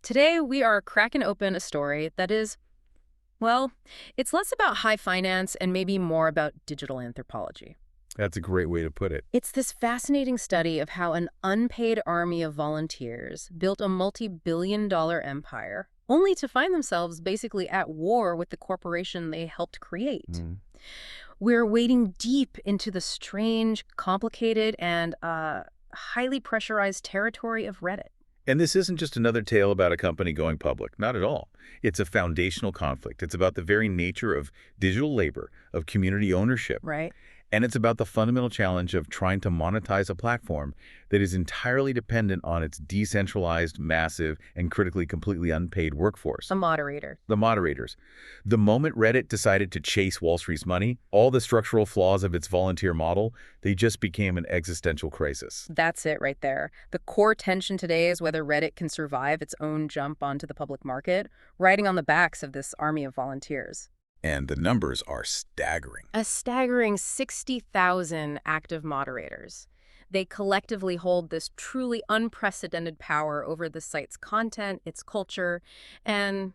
Today, we are cracking open a story that is, well, it's less about high finance and maybe more about digital anthropology. That's a great way to put it. It's this fascinating study of how an unpaid army of volunteers built a multi-billion-dollar empire, only to find themselves basically at war with the corporation they helped create. Mm. We're wading deep into the strange, complicated, and highly pressurized territory of Reddit. And this isn't just another tale about a company going public. Not at all. It's a foundational conflict. It's about the very nature of digital labor, of community ownership. Right. And it's about the fundamental challenge of trying to monetize a platform that is entirely dependent on its decentralized, massive, and critically completely unpaid workforce. A moderator. The moderators. The moment Reddit decided to chase Wall Street's money, all the structural flaws of its volunteer model, they just became an existential crisis. That's it right there. The core tension today is whether Reddit can survive its own jump onto the public market, riding on the backs of this army of volunteers. And the numbers are staggering. A staggering 60,000 active moderators. They collectively hold this truly unprecedented power over the site's content, its culture, and,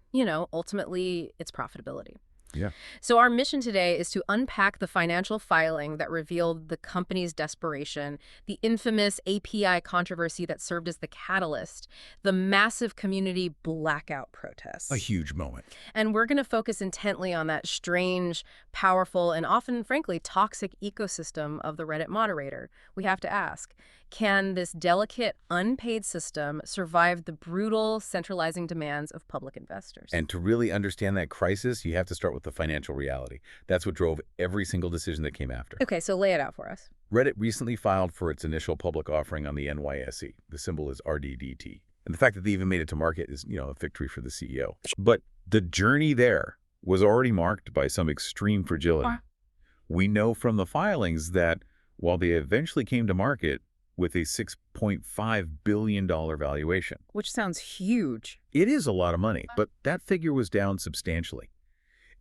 ultimately, its profitability. Yeah. So our mission today is to unpack the financial filing that revealed the company's desperation, the infamous API controversy that served as the catalyst, the massive community blackout protests. A huge moment. And we're going to focus intently on that strange, powerful, and often, frankly, toxic ecosystem of the Reddit moderator. We have to ask, can this delicate, unpaid system survive the brutal, centralizing demands of public investors? And to really understand that crisis, you have to start with the financial reality. That's what drove every single decision that came after. Okay, so lay it out for us. Reddit recently filed for its initial public offering on the NYSE. The symbol is RDDT. And the fact that they even made it to market is, a victory for the CEO. But the journey there was already marked by some extreme fragility. We know from the filings that while they eventually came to market with a $6.5 billion valuation. Which sounds huge. It is a lot of money, but that figure was down substantially.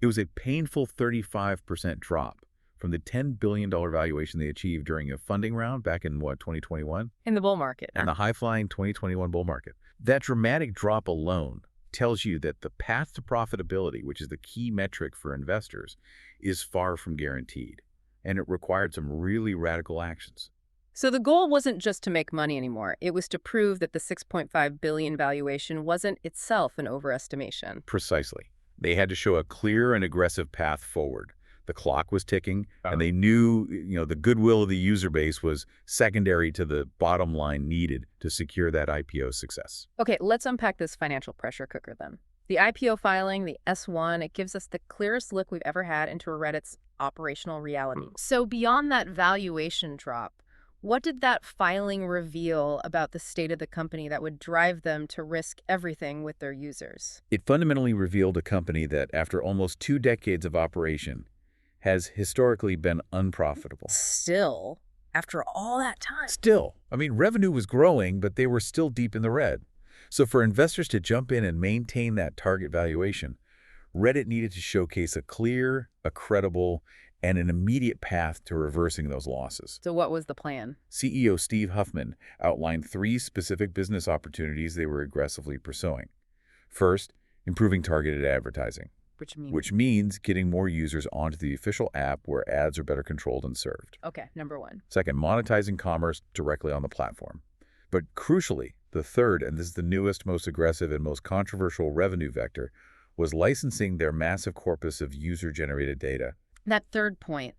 It was a painful 35% drop from the $10 billion valuation they achieved during a funding round back in, 2021? In the bull market. And the high-flying 2021 bull market. That dramatic drop alone tells you that the path to profitability, which is the key metric for investors, is far from guaranteed. And it required some really radical actions. So the goal wasn't just to make money anymore. It was to prove that the $6.5 billion valuation wasn't itself an overestimation. Precisely. They had to show a clear and aggressive path forward. The clock was ticking, and they knew, the goodwill of the user base was secondary to the bottom line needed to secure that IPO success. Okay, let's unpack this financial pressure cooker then. The IPO filing, the S1, it gives us the clearest look we've ever had into a Reddit's operational reality. So beyond that valuation drop, what did that filing reveal about the state of the company that would drive them to risk everything with their users? It fundamentally revealed a company that, after almost 2 decades of operation, has historically been unprofitable. Still, after all that time. Still. Revenue was growing, but they were still deep in the red. So for investors to jump in and maintain that target valuation, Reddit needed to showcase a clear, a credible, and an immediate path to reversing those losses. So what was the plan? CEO Steve Huffman outlined 3 specific business opportunities they were aggressively pursuing. First, improving targeted advertising, which means getting more users onto the official app where ads are better controlled and served. Okay, number 1. Second, monetizing commerce directly on the platform. But crucially, the third, and this is the newest, most aggressive, and most controversial revenue vector, was licensing their massive corpus of user-generated data. That third point,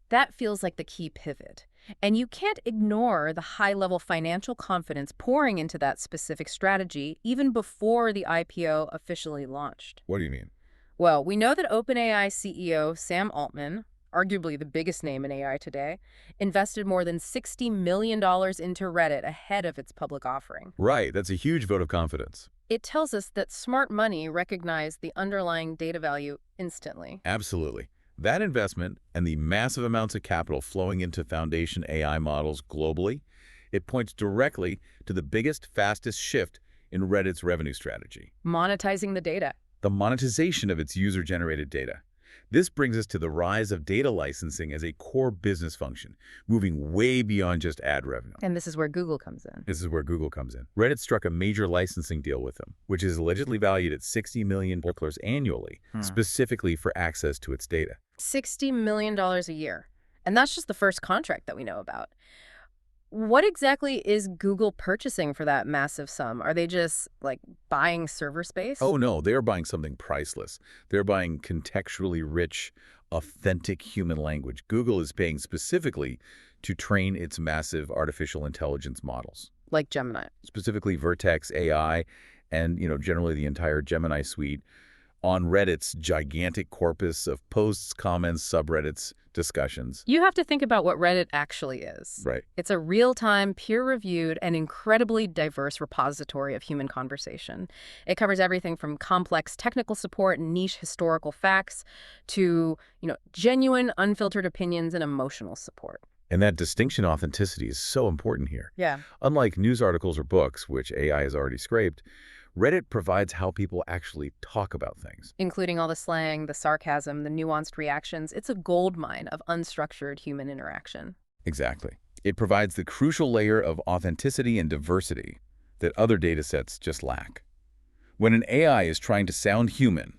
that feels like the key pivot. And you can't ignore the high-level financial confidence pouring into that specific strategy even before the IPO officially launched. What do you mean? Well, we know that OpenAI CEO Sam Altman, arguably the biggest name in AI today, invested more than $60 million into Reddit ahead of its public offering. Right, that's a huge vote of confidence. It tells us that smart money recognized the underlying data value instantly. Absolutely. That investment and the massive amounts of capital flowing into foundation AI models globally, it points directly to the biggest, fastest shift in Reddit's revenue strategy. Monetizing the data. The monetization of its user-generated data. This brings us to the rise of data licensing as a core business function, moving way beyond just ad revenue. And this is where Google comes in. This is where Google comes in. Reddit struck a major licensing deal with them, which is allegedly valued at $60 million annually, specifically for access to its data. $60 million a year. And that's just the first contract that we know about. What exactly is Google purchasing for that massive sum? Are they just, like, buying server space? Oh, no, they are buying something priceless. They're buying contextually rich, authentic human language. Google is paying specifically to train its massive artificial intelligence models. Like Gemini. Specifically Vertex AI and, generally the entire Gemini suite on Reddit's gigantic corpus of posts, comments, subreddits, discussions. You have to think about what Reddit actually is. Right. It's a real-time, peer-reviewed, and incredibly diverse repository of human conversation. It covers everything from complex technical support and niche historical facts to, genuine, unfiltered opinions and emotional support. And that distinction authenticity is so important here. Yeah. Unlike news articles or books, which AI has already scraped, Reddit provides how people actually talk about things. Including all the slang, the sarcasm, the nuanced reactions. It's a goldmine of unstructured human interaction. Exactly. It provides the crucial layer of authenticity and diversity that other datasets just lack. When an AI is trying to sound human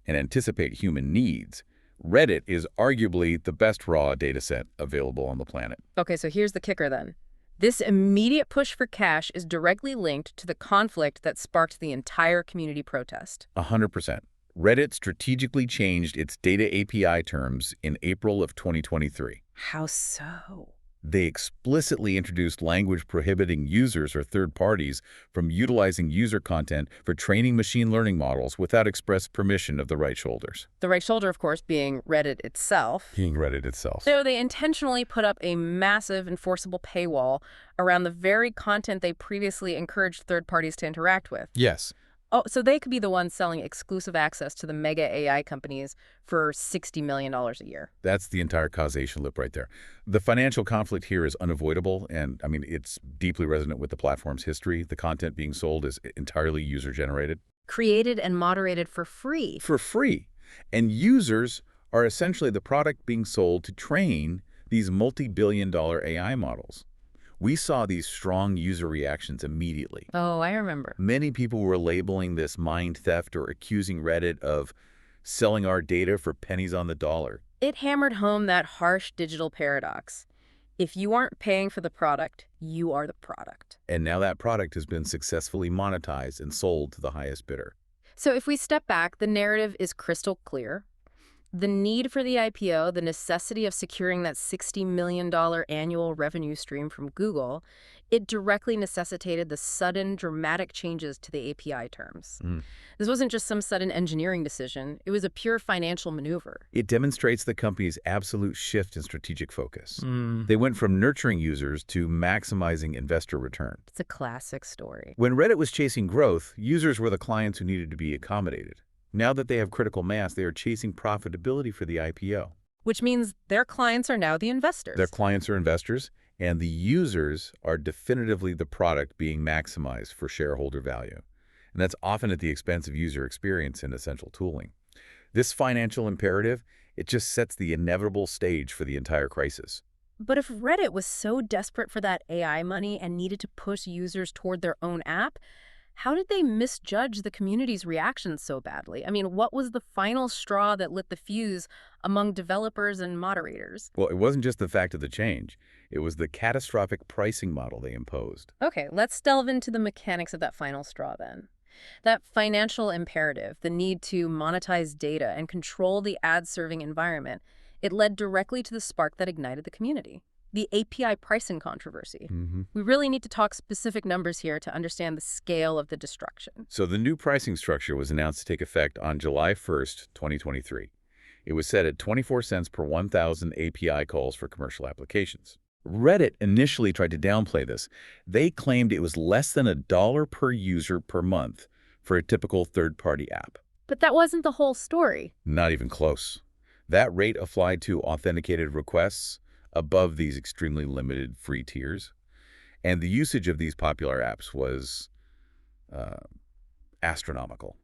and anticipate human needs, Reddit is arguably the best raw dataset available on the planet. Okay, so here's the kicker then. This immediate push for cash is directly linked to the conflict that sparked the entire community protest. 100%. Reddit strategically changed its data API terms in April of 2023. How so? They explicitly introduced language prohibiting users or third parties from utilizing user content for training machine learning models without express permission of the right shoulders. The right shoulder, of course, being Reddit itself. Being Reddit itself. So they intentionally put up a massive enforceable paywall around the very content they previously encouraged third parties to interact with. Yes. Oh, so they could be the ones selling exclusive access to the mega AI companies for $60 million a year. That's the entire causation loop right there. The financial conflict here is unavoidable, and it's deeply resonant with the platform's history. The content being sold is entirely user-generated. Created and moderated for free. For free. And users are essentially the product being sold to train these multi-billion-dollar AI models. We saw these strong user reactions immediately. Oh, I remember. Many people were labeling this mind theft or accusing Reddit of selling our data for pennies on the dollar. It hammered home that harsh digital paradox. If you aren't paying for the product, you are the product. And now that product has been successfully monetized and sold to the highest bidder. So if we step back, the narrative is crystal clear. The need for the IPO, the necessity of securing that $60 million annual revenue stream from Google, it directly necessitated the sudden, dramatic changes to the API terms. This wasn't just some sudden engineering decision. It was a pure financial maneuver. It demonstrates the company's absolute shift in strategic focus. They went from nurturing users to maximizing investor return. It's a classic story. When Reddit was chasing growth, users were the clients who needed to be accommodated. Now that they have critical mass, they are chasing profitability for the IPO. Which means their clients are now the investors. Their clients are investors, and the users are definitively the product being maximized for shareholder value. And that's often at the expense of user experience and essential tooling. This financial imperative, it just sets the inevitable stage for the entire crisis. But if Reddit was so desperate for that AI money and needed to push users toward their own app, how did they misjudge the community's reactions so badly? What was the final straw that lit the fuse among developers and moderators? Well, it wasn't just the fact of the change. It was the catastrophic pricing model they imposed. Okay, let's delve into the mechanics of that final straw then. That financial imperative, the need to monetize data and control the ad-serving environment, it led directly to the spark that ignited the community. The API pricing controversy. We really need to talk specific numbers here to understand the scale of the destruction. So the new pricing structure was announced to take effect on July 1st, 2023. It was set at 24 cents per 1,000 API calls for commercial applications. Reddit initially tried to downplay this. They claimed it was less than $1 per user per month for a typical third-party app. But that wasn't the whole story. Not even close. That rate applied to authenticated requests above these extremely limited free tiers. And the usage of these popular apps was Astronomical.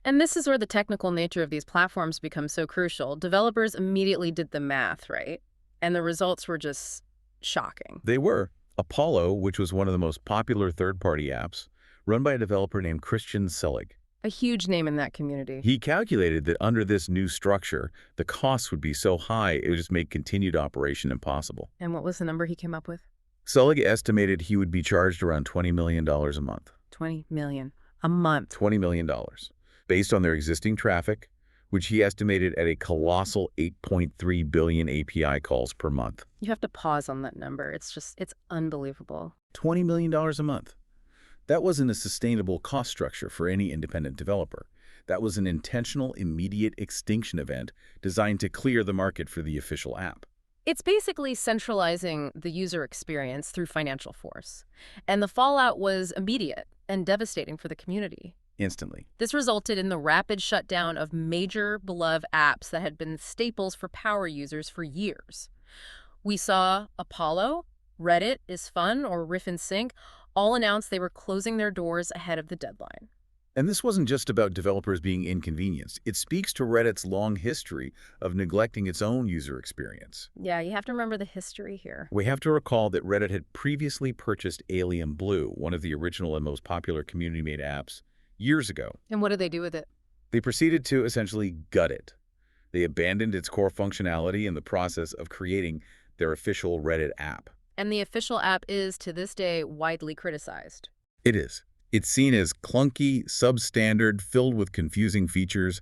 And this is where the technical nature of these platforms becomes so crucial. Developers immediately did the math, right? And the results were just shocking. They were. Apollo, which was one of the most popular third-party apps, run by a developer named Christian Selig. A huge name in that community. He calculated that under this new structure, the costs would be so high it would just make continued operation impossible. And what was the number he came up with? Selig estimated he would be charged around $20 million a month. 20 million a month. $20 million, based on their existing traffic, which he estimated at a colossal 8.3 billion API calls per month. You have to pause on that number. It's unbelievable. $20 million a month. That wasn't a sustainable cost structure for any independent developer. That was an intentional, immediate extinction event designed to clear the market for the official app. It's basically centralizing the user experience through financial force. And the fallout was immediate and devastating for the community. Instantly. This resulted in the rapid shutdown of major beloved apps that had been staples for power users for years. We saw Apollo, Reddit is Fun, or Riff and Sync all announced they were closing their doors ahead of the deadline. And this wasn't just about developers being inconvenienced. It speaks to Reddit's long history of neglecting its own user experience. Yeah, you have to remember the history here. We have to recall that Reddit had previously purchased Alien Blue, one of the original and most popular community-made apps, years ago. And what did they do with it? They proceeded to essentially gut it. They abandoned its core functionality in the process of creating their official Reddit app. And the official app is, to this day, widely criticized. It is. It's seen as clunky, substandard, filled with confusing features,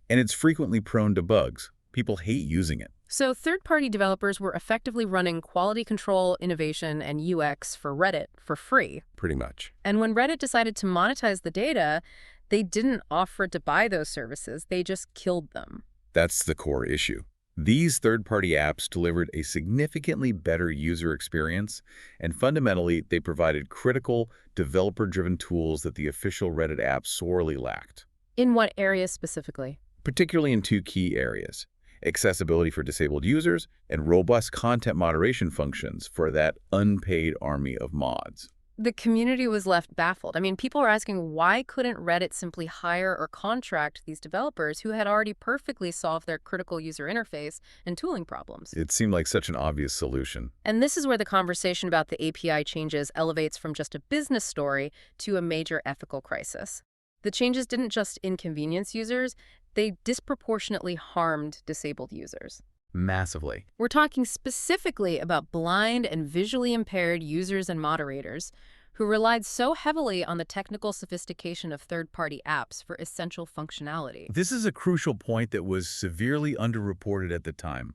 and it's frequently prone to bugs. People hate using it. So third-party developers were effectively running quality control, innovation, and UX for Reddit for free. Pretty much. And when Reddit decided to monetize the data, they didn't offer to buy those services. They just killed them. That's the core issue. These third-party apps delivered a significantly better user experience, and fundamentally, they provided critical, developer-driven tools that the official Reddit app sorely lacked. In what areas specifically? Particularly in two key areas: accessibility for disabled users and robust content moderation functions for that unpaid army of mods. The community was left baffled. I mean, people were asking, why couldn't Reddit simply hire or contract these developers who had already perfectly solved their critical user interface and tooling problems? It seemed like such an obvious solution. And this is where the conversation about the API changes elevates from just a business story to a major ethical crisis. The changes didn't just inconvenience users, they disproportionately harmed disabled users. Massively. We're talking specifically about blind and visually impaired users and moderators who relied so heavily on the technical sophistication of third-party apps for essential functionality. This is a crucial point that was severely underreported at the time.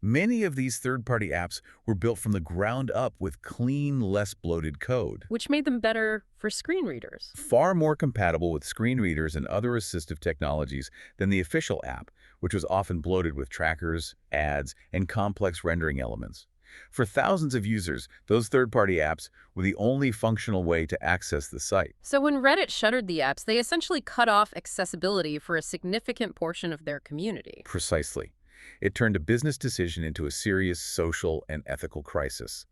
Many of these third-party apps were built from the ground up with clean, less bloated code, Which made them better for screen readers. far more compatible with screen readers and other assistive technologies than the official app, which was often bloated with trackers, ads, and complex rendering elements. For thousands of users, those third-party apps were the only functional way to access the site. So when Reddit shuttered the apps, they essentially cut off accessibility for a significant portion of their community. Precisely. It turned a business decision into a serious social and ethical crisis.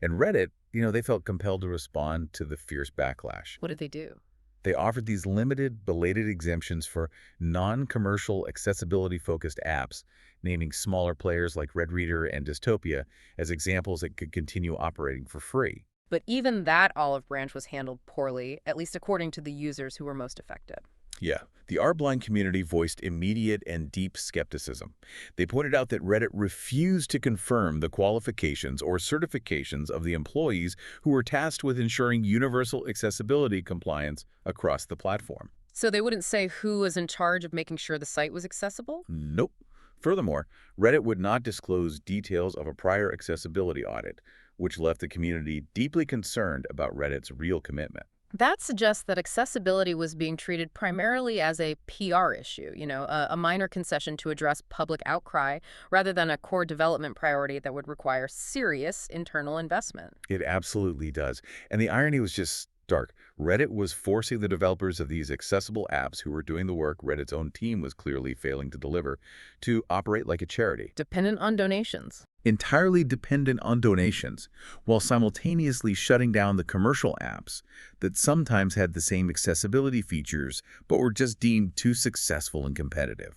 And Reddit, they felt compelled to respond to the fierce backlash. What did they do? They offered these limited, belated exemptions for non-commercial, accessibility-focused apps, naming smaller players like RedReader and Dystopia as examples that could continue operating for free. But even that olive branch was handled poorly, at least according to the users who were most affected. Yeah, the art-blind community voiced immediate and deep skepticism. They pointed out that Reddit refused to confirm the qualifications or certifications of the employees who were tasked with ensuring universal accessibility compliance across the platform. So they wouldn't say who was in charge of making sure the site was accessible? Nope. Furthermore, Reddit would not disclose details of a prior accessibility audit, which left the community deeply concerned about Reddit's real commitment. That suggests that accessibility was being treated primarily as a PR issue, a minor concession to address public outcry, rather than a core development priority that would require serious internal investment. It absolutely does. And the irony was just stark. Reddit was forcing the developers of these accessible apps who were doing the work Reddit's own team was clearly failing to deliver to operate like a charity. Dependent on donations. Entirely dependent on donations, while simultaneously shutting down the commercial apps that sometimes had the same accessibility features but were just deemed too successful and competitive.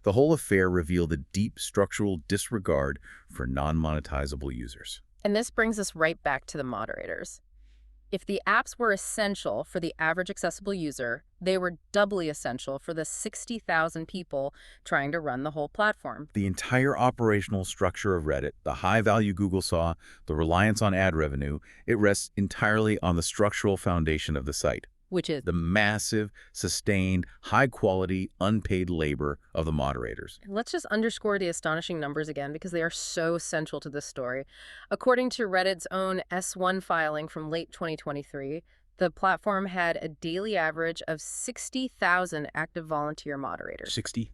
The whole affair revealed a deep structural disregard for non-monetizable users. And this brings us right back to the moderators. If the apps were essential for the average accessible user, they were doubly essential for the 60,000 people trying to run the whole platform. The entire operational structure of Reddit, the high value Google saw, the reliance on ad revenue, it rests entirely on the structural foundation of the site. Which is The massive, sustained, high-quality, unpaid labor of the moderators. Let's just underscore the astonishing numbers again because they are so central to this story. According to Reddit's own S1 filing from late 2023, the platform had a daily average of 60,000 active volunteer moderators. 60,000.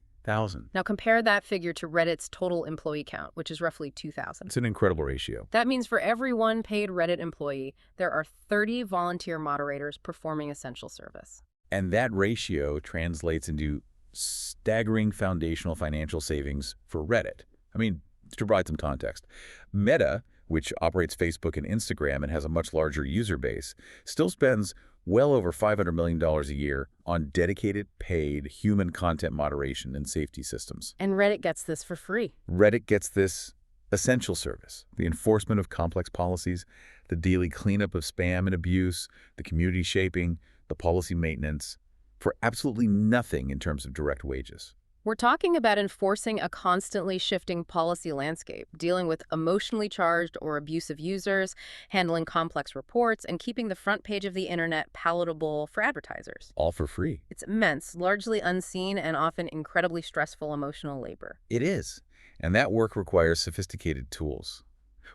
Now compare that figure to Reddit's total employee count, which is roughly 2,000. It's an incredible ratio. That means for every one paid Reddit employee, there are 30 volunteer moderators performing essential service. And that ratio translates into staggering foundational financial savings for Reddit. I mean, to provide some context, Meta, which operates Facebook and Instagram and has a much larger user base, still spends well over $500 million a year on dedicated, paid human content moderation and safety systems. And Reddit gets this for free. Reddit gets this essential service, the enforcement of complex policies, the daily cleanup of spam and abuse, the community shaping, the policy maintenance, for absolutely nothing in terms of direct wages. We're talking about enforcing a constantly shifting policy landscape, dealing with emotionally charged or abusive users, handling complex reports, and keeping the front page of the internet palatable for advertisers. All for free. It's immense, largely unseen, and often incredibly stressful emotional labor. It is. And that work requires sophisticated tools.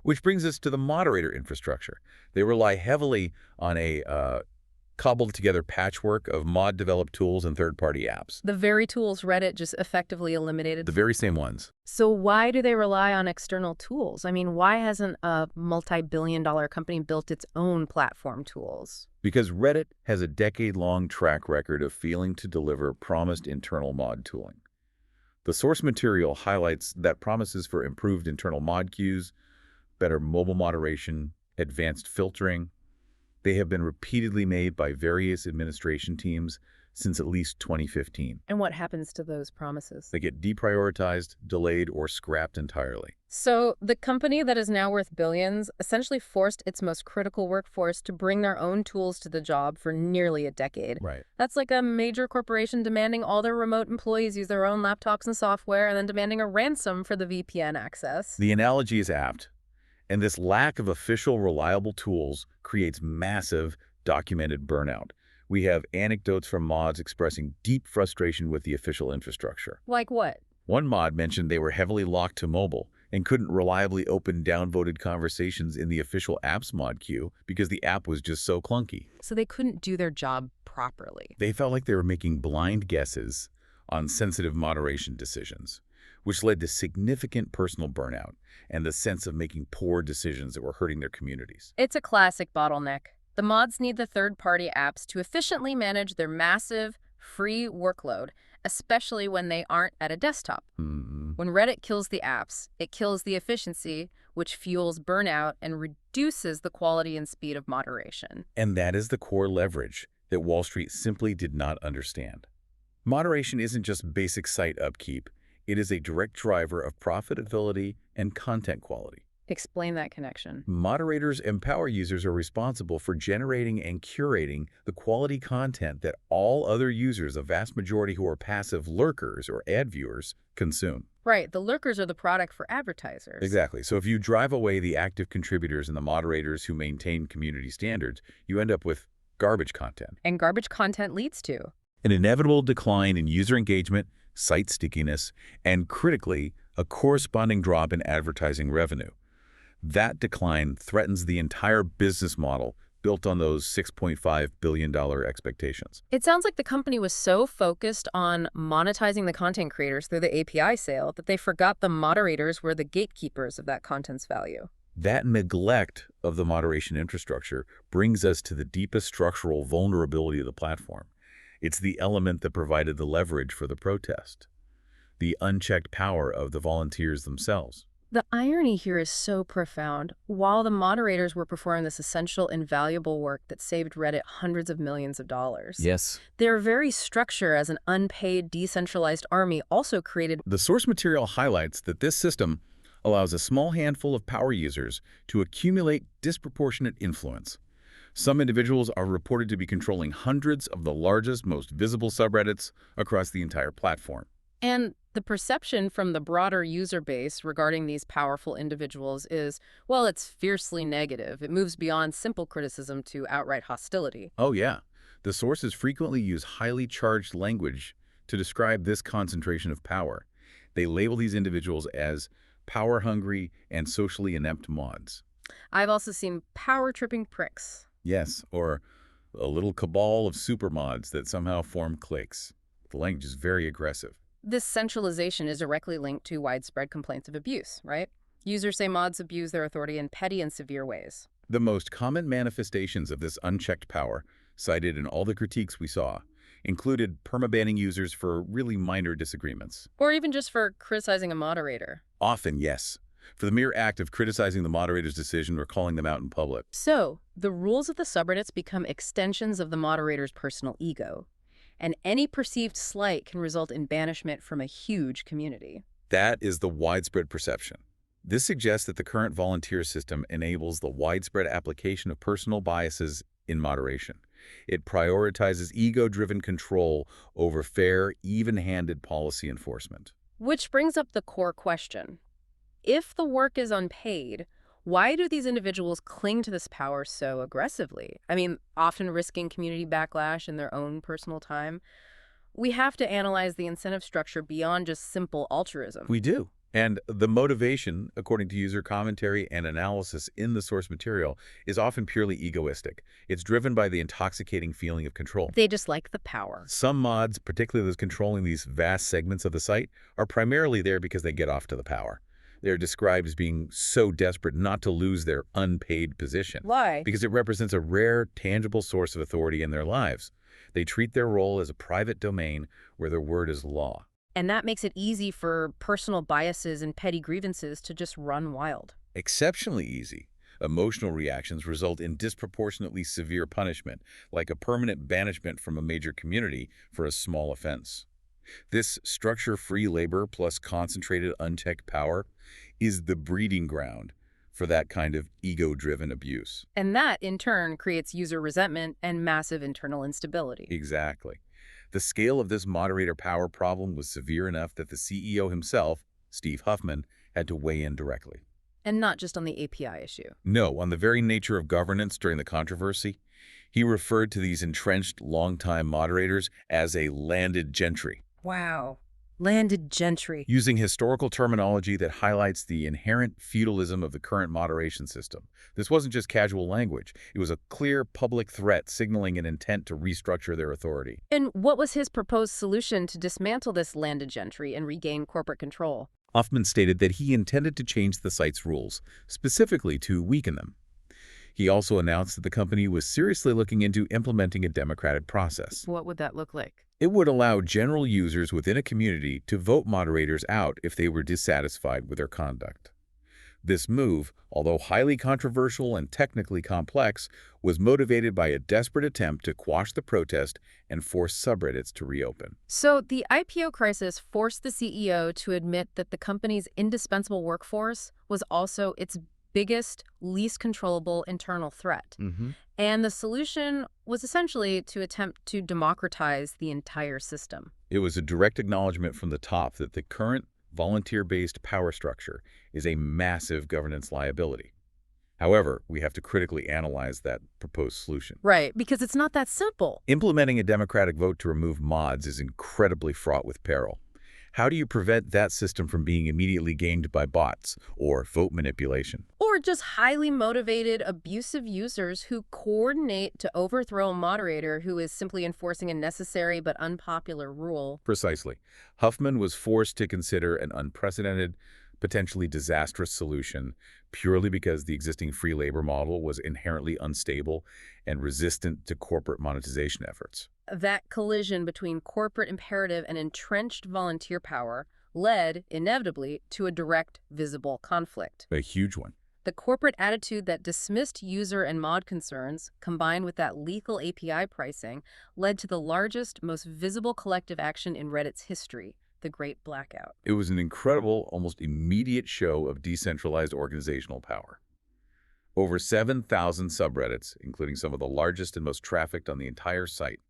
Which brings us to the moderator infrastructure. They rely heavily on a cobbled together patchwork of mod-developed tools and third-party apps. The very tools Reddit just effectively eliminated. The very same ones. So why do they rely on external tools? I mean, why hasn't a multi-billion-dollar company built its own platform tools? Because Reddit has a decade-long track record of failing to deliver promised internal mod tooling. The source material highlights that promises for improved internal mod queues, better mobile moderation, advanced filtering. They have been repeatedly made by various administration teams since at least 2015. And what happens to those promises? They get deprioritized, delayed, or scrapped entirely. So the company that is now worth billions essentially forced its most critical workforce to bring their own tools to the job for nearly a decade. Right. That's like a major corporation demanding all their remote employees use their own laptops and software and then demanding a ransom for the VPN access. The analogy is apt. And this lack of official, reliable tools creates massive, documented burnout. We have anecdotes from mods expressing deep frustration with the official infrastructure. Like what? One mod mentioned they were heavily locked to mobile and couldn't reliably open downvoted conversations in the official apps mod queue because the app was just so clunky. So they couldn't do their job properly. They felt like they were making blind guesses on sensitive moderation decisions, which led to significant personal burnout and the sense of making poor decisions that were hurting their communities. It's a classic bottleneck. The mods need the third-party apps to efficiently manage their massive, free workload, especially when they aren't at a desktop. When Reddit kills the apps, it kills the efficiency, which fuels burnout and reduces the quality and speed of moderation. And that is the core leverage that Wall Street simply did not understand. Moderation isn't just basic site upkeep. It is a direct driver of profitability and content quality. Explain that connection. Moderators empower users are responsible for generating and curating the quality content that all other users, a vast majority who are passive lurkers or ad viewers, consume. Right, the lurkers are the product for advertisers. Exactly. So if you drive away the active contributors and the moderators who maintain community standards, you end up with garbage content. And garbage content leads to an inevitable decline in user engagement, site stickiness, and critically, a corresponding drop in advertising revenue. That decline threatens the entire business model built on those $6.5 billion expectations. It sounds like the company was so focused on monetizing the content creators through the API sale that they forgot the moderators were the gatekeepers of that content's value. That neglect of the moderation infrastructure brings us to the deepest structural vulnerability of the platform. It's the element that provided the leverage for the protest, the unchecked power of the volunteers themselves. The irony here is so profound. While the moderators were performing this essential and valuable work that saved Reddit hundreds of millions of dollars, Yes. their very structure as an unpaid, decentralized army also created. The source material highlights that this system allows a small handful of power users to accumulate disproportionate influence. Some individuals are reported to be controlling hundreds of the largest, most visible subreddits across the entire platform. And the perception from the broader user base regarding these powerful individuals is, well, it's fiercely negative. It moves beyond simple criticism to outright hostility. Oh yeah, the sources frequently use highly charged language to describe this concentration of power. They label these individuals as power-hungry and socially inept mods. I've also seen power-tripping pricks. Yes, or a little cabal of supermods that somehow form cliques. The language is very aggressive. This centralization is directly linked to widespread complaints of abuse, right? Users say mods abuse their authority in petty and severe ways. The most common manifestations of this unchecked power, cited in all the critiques we saw, included permabanning users for really minor disagreements. Or even just for criticizing a moderator. Often, yes, for the mere act of criticizing the moderator's decision or calling them out in public. So, the rules of the subreddits become extensions of the moderator's personal ego. And any perceived slight can result in banishment from a huge community. That is the widespread perception. This suggests that the current volunteer system enables the widespread application of personal biases in moderation. It prioritizes ego-driven control over fair, even-handed policy enforcement. Which brings up the core question. If the work is unpaid, why do these individuals cling to this power so aggressively? I mean, often risking community backlash in their own personal time. We have to analyze the incentive structure beyond just simple altruism. We do. And the motivation, according to user commentary and analysis in the source material, is often purely egoistic. It's driven by the intoxicating feeling of control. They just like the power. Some mods, particularly those controlling these vast segments of the site, are primarily there because they get off to the power. They're described as being so desperate not to lose their unpaid position. Why? Because it represents a rare, tangible source of authority in their lives. They treat their role as a private domain where their word is law. And that makes it easy for personal biases and petty grievances to just run wild. Exceptionally easy. Emotional reactions result in disproportionately severe punishment, like a permanent banishment from a major community for a small offense. This structure-free labor plus concentrated unchecked power is the breeding ground for that kind of ego-driven abuse. And that, in turn, creates user resentment and massive internal instability. Exactly. The scale of this moderator power problem was severe enough that the CEO himself, Steve Huffman, had to weigh in directly. And not just on the API issue. No, on the very nature of governance during the controversy, he referred to these entrenched longtime moderators as a landed gentry. Wow. Landed gentry. Using historical terminology that highlights the inherent feudalism of the current moderation system. This wasn't just casual language. It was a clear public threat signaling an intent to restructure their authority. And what was his proposed solution to dismantle this landed gentry and regain corporate control? Huffman stated that he intended to change the site's rules, specifically to weaken them. He also announced that the company was seriously looking into implementing a democratic process. What would that look like? It would allow general users within a community to vote moderators out if they were dissatisfied with their conduct. This move, although highly controversial and technically complex, was motivated by a desperate attempt to quash the protest and force subreddits to reopen. So the IPO crisis forced the CEO to admit that the company's indispensable workforce was also its biggest, least controllable internal threat. And the solution was essentially to attempt to democratize the entire system. It was a direct acknowledgement from the top that the current volunteer-based power structure is a massive governance liability. However, we have to critically analyze that proposed solution. Right, because it's not that simple. Implementing a democratic vote to remove mods is incredibly fraught with peril. How do you prevent that system from being immediately gamed by bots or vote manipulation? Or just highly motivated, abusive users who coordinate to overthrow a moderator who is simply enforcing a necessary but unpopular rule. Precisely. Huffman was forced to consider an unprecedented potentially disastrous solution purely because the existing free labor model was inherently unstable and resistant to corporate monetization efforts. That collision between corporate imperative and entrenched volunteer power led, inevitably, to a direct, visible conflict. A huge one. The corporate attitude that dismissed user and mod concerns, combined with that lethal API pricing, led to the largest, most visible collective action in Reddit's history, the Great Blackout. It was an incredible, almost immediate show of decentralized organizational power. Over 7,000 subreddits, including some of the largest and most trafficked on the entire site,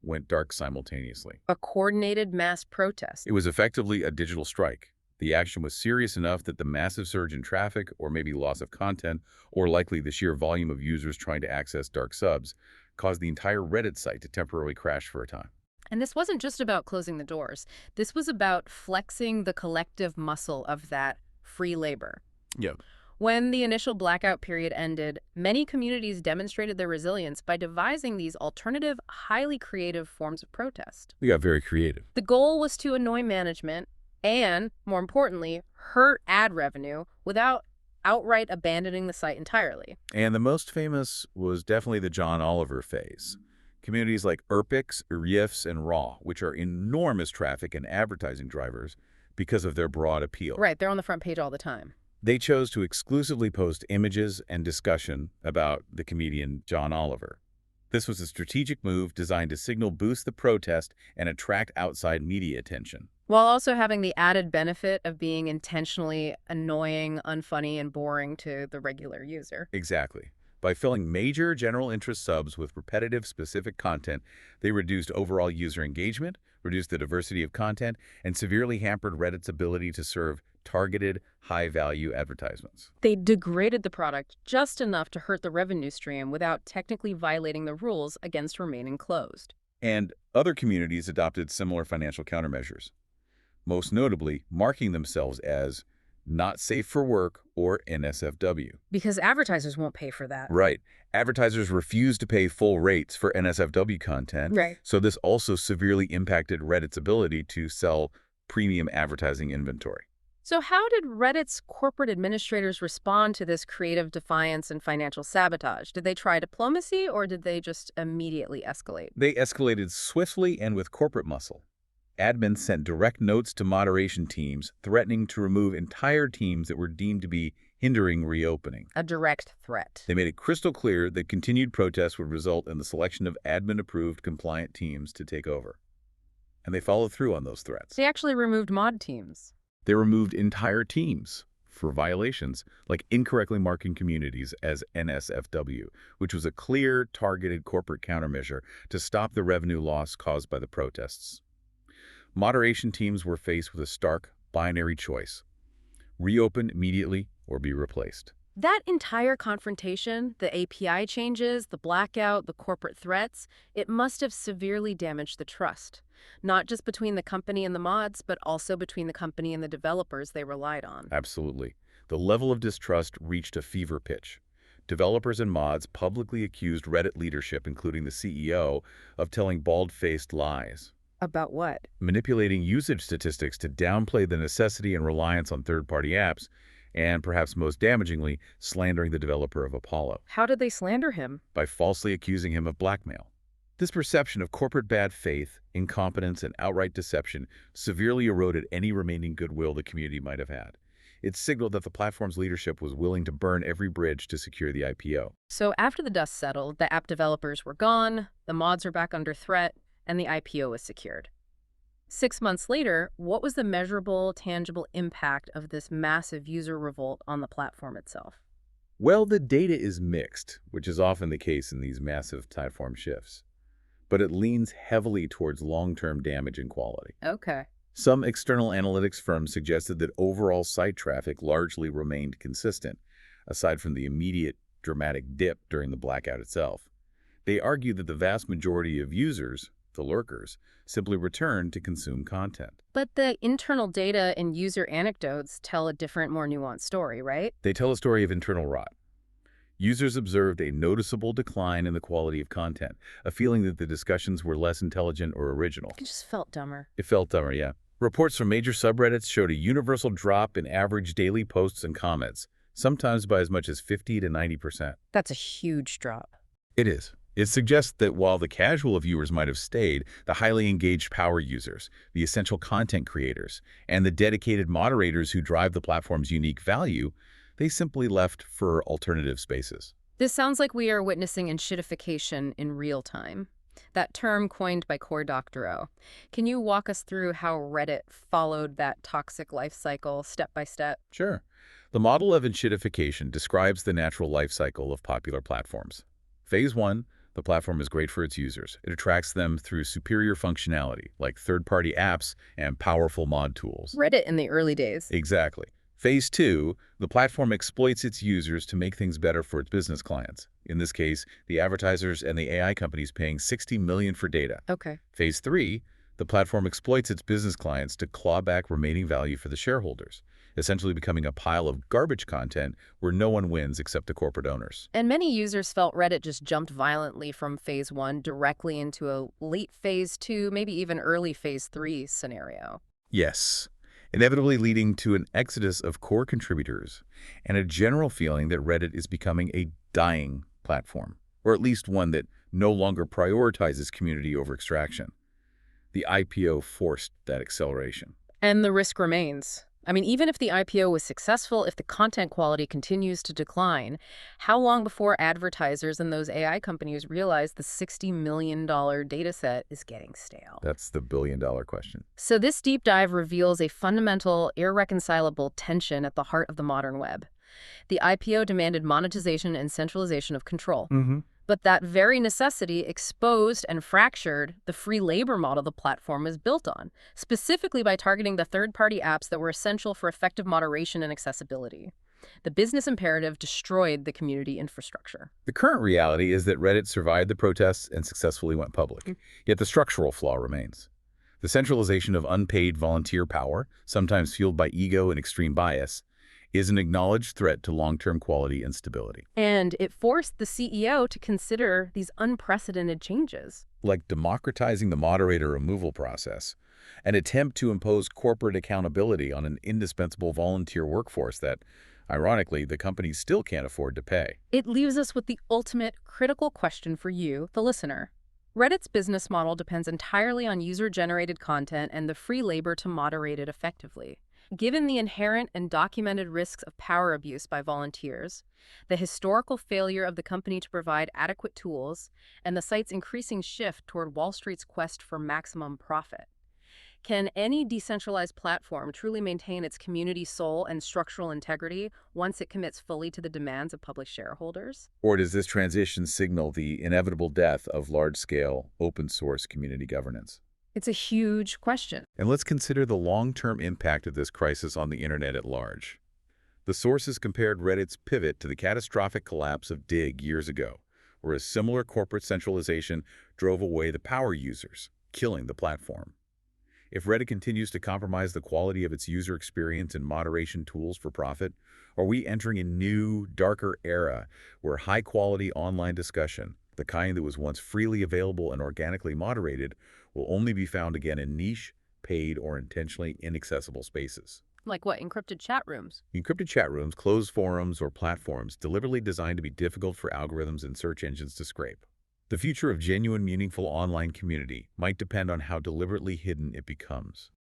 went dark simultaneously. A coordinated mass protest. It was effectively a digital strike. The action was serious enough that the massive surge in traffic, or maybe loss of content, or likely the sheer volume of users trying to access dark subs, caused the entire Reddit site to temporarily crash for a time. And this wasn't just about closing the doors. This was about flexing the collective muscle of that free labor. Yeah. When the initial blackout period ended, many communities demonstrated their resilience by devising these alternative, highly creative forms of protest. They got very creative. The goal was to annoy management and, more importantly, hurt ad revenue without outright abandoning the site entirely. And the most famous was definitely the John Oliver phase. Communities like Erpix, Riffs, and Raw, which are enormous traffic and advertising drivers because of their broad appeal. Right, they're on the front page all the time. They chose to exclusively post images and discussion about the comedian John Oliver. This was a strategic move designed to signal boost the protest and attract outside media attention, while also having the added benefit of being intentionally annoying, unfunny, and boring to the regular user. Exactly. By filling major general interest subs with repetitive, specific content, they reduced overall user engagement, reduced the diversity of content, and severely hampered Reddit's ability to serve targeted, high-value advertisements. They degraded the product just enough to hurt the revenue stream without technically violating the rules against remaining closed. And other communities adopted similar financial countermeasures, most notably marking themselves as not safe for work or NSFW. Because advertisers won't pay for that. Right. Advertisers refuse to pay full rates for NSFW content. Right. So this also severely impacted Reddit's ability to sell premium advertising inventory. So how did Reddit's corporate administrators respond to this creative defiance and financial sabotage? Did they try diplomacy or did they just immediately escalate? They escalated swiftly and with corporate muscle. Admins sent direct notes to moderation teams threatening to remove entire teams that were deemed to be hindering reopening. A direct threat. They made it crystal clear that continued protests would result in the selection of admin-approved compliant teams to take over. And they followed through on those threats. They actually removed mod teams. They removed entire teams for violations like incorrectly marking communities as NSFW, which was a clear, targeted corporate countermeasure to stop the revenue loss caused by the protests. Moderation teams were faced with a stark, binary choice: reopen immediately or be replaced. That entire confrontation, the API changes, the blackout, the corporate threats, it must have severely damaged the trust, not just between the company and the mods, but also between the company and the developers they relied on. Absolutely. The level of distrust reached a fever pitch. Developers and mods publicly accused Reddit leadership, including the CEO, of telling bald-faced lies. About what? Manipulating usage statistics to downplay the necessity and reliance on third-party apps, and perhaps most damagingly, slandering the developer of Apollo. How did they slander him? By falsely accusing him of blackmail. This perception of corporate bad faith, incompetence, and outright deception severely eroded any remaining goodwill the community might have had. It signaled that the platform's leadership was willing to burn every bridge to secure the IPO. So after the dust settled, the app developers were gone, the mods are back under threat, and the IPO was secured. 6 months later, what was the measurable, tangible impact of this massive user revolt on the platform itself? Well, the data is mixed, which is often the case in these massive platform shifts. But it leans heavily towards long-term damage and quality. Okay. Some external analytics firms suggested that overall site traffic largely remained consistent, aside from the immediate, dramatic dip during the blackout itself. They argued that the vast majority of users, the lurkers, simply returned to consume content. But the internal data and user anecdotes tell a different, more nuanced story, right? They tell a story of internal rot. Users observed a noticeable decline in the quality of content, a feeling that the discussions were less intelligent or original. It just felt dumber. It felt dumber, yeah. Reports from major subreddits showed a universal drop in average daily posts and comments, sometimes by as much as 50 to 90%. That's a huge drop. It is. It suggests that while the casual viewers might have stayed, the highly engaged power users, the essential content creators, and the dedicated moderators who drive the platform's unique value, they simply left for alternative spaces. This sounds like we are witnessing enshittifying in real time. That term coined by Core Doctorow. Can you walk us through how Reddit followed that toxic life cycle step by step? Sure. The model of enshittification describes the natural life cycle of popular platforms. Phase 1, the platform is great for its users. It attracts them through superior functionality, like third-party apps and powerful mod tools. Reddit in the early days. Exactly. Phase 2, the platform exploits its users to make things better for its business clients. In this case, the advertisers and the AI companies paying $60 million for data. Okay. Phase 3, the platform exploits its business clients to claw back remaining value for the shareholders, essentially becoming a pile of garbage content where no one wins except the corporate owners. And many users felt Reddit just jumped violently from phase 1 directly into a late phase 2, maybe even early phase 3 scenario. Yes, inevitably leading to an exodus of core contributors and a general feeling that Reddit is becoming a dying platform, or at least one that no longer prioritizes community over extraction. The IPO forced that acceleration. And the risk remains. I mean, even if the IPO was successful, if the content quality continues to decline, how long before advertisers and those AI companies realize the $60 million data set is getting stale? That's the billion-dollar question. So this deep dive reveals a fundamental, irreconcilable tension at the heart of the modern web. The IPO demanded monetization and centralization of control. But that very necessity exposed and fractured the free labor model the platform is built on, specifically by targeting the third-party apps that were essential for effective moderation and accessibility. The business imperative destroyed the community infrastructure. The current reality is that Reddit survived the protests and successfully went public. Yet the structural flaw remains. The centralization of unpaid volunteer power, sometimes fueled by ego and extreme bias, is an acknowledged threat to long-term quality and stability. And it forced the CEO to consider these unprecedented changes. Like democratizing the moderator removal process, an attempt to impose corporate accountability on an indispensable volunteer workforce that, ironically, the companies still can't afford to pay. It leaves us with the ultimate critical question for you, the listener. Reddit's business model depends entirely on user-generated content and the free labor to moderate it effectively. Given the inherent and documented risks of power abuse by volunteers, the historical failure of the company to provide adequate tools, and the site's increasing shift toward Wall Street's quest for maximum profit, can any decentralized platform truly maintain its community soul and structural integrity once it commits fully to the demands of public shareholders? Or does this transition signal the inevitable death of large-scale, open-source community governance? It's a huge question. And let's consider the long-term impact of this crisis on the internet at large. The sources compared Reddit's pivot to the catastrophic collapse of Dig years ago, where a similar corporate centralization drove away the power users, killing the platform. If Reddit continues to compromise the quality of its user experience and moderation tools for profit, are we entering a new, darker era where high-quality online discussion, the kind that was once freely available and organically moderated, will only be found again in niche, paid, or intentionally inaccessible spaces? Like what, encrypted chat rooms? Encrypted chat rooms, closed forums, or platforms deliberately designed to be difficult for algorithms and search engines to scrape. The future of genuine, meaningful online community might depend on how deliberately hidden it becomes.